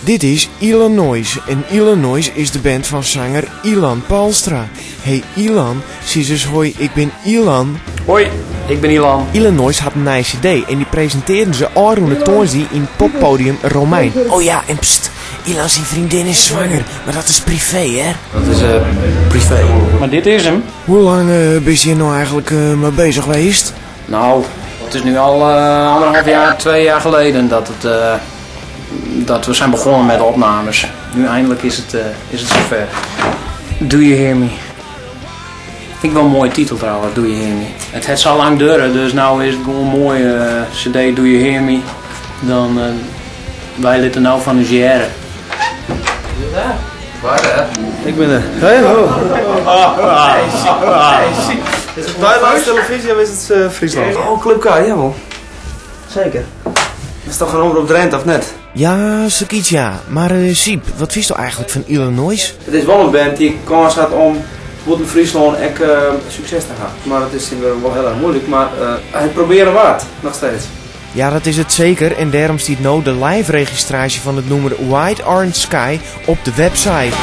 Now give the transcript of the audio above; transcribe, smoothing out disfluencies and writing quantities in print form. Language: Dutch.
Dit is Illinois en Illinois is de band van zanger Ilan Palstra. Hey Ilan, zie eens hoi, ik ben Ilan. Hoi, ik ben Ilan. Illinois had een nieuwe cd en die presenteerden ze Arune Toornsdie in het poppodium Romein. Oh ja, en pst, Ilan zijn vriendin is zwanger, maar dat is privé hè? Dat is privé. Maar dit is hem. Hoe lang ben je nou eigenlijk mee bezig geweest? Nou, het is nu al 1,5 jaar, 2 jaar geleden dat we zijn begonnen met de opnames. Nu eindelijk is het zover. Do You Hear Me? Vind ik wel een mooie titel trouwens, Do You Hear Me. Het zal lang duren, dus nou is het gewoon een mooie cd, Do You Hear Me. Dan wij litten nou van de GR. Waar hè? Ik ben er. Hey, ho. Is het Nederlandse televisie of is het Friesland? Oh, Club K, jawel. Zeker. Dat is toch een omroep Drenthe of net? Ja, zoiets ja. Maar Siep, wat vies nou eigenlijk van Illinois? Het is wel een band die kans had om in Friesland echt succes te gaan. Maar het is wel heel erg moeilijk, maar het proberen waard, nog steeds. Ja, dat is het zeker en daarom stiet nou de live registratie van het nummer White Orange Sky op de website.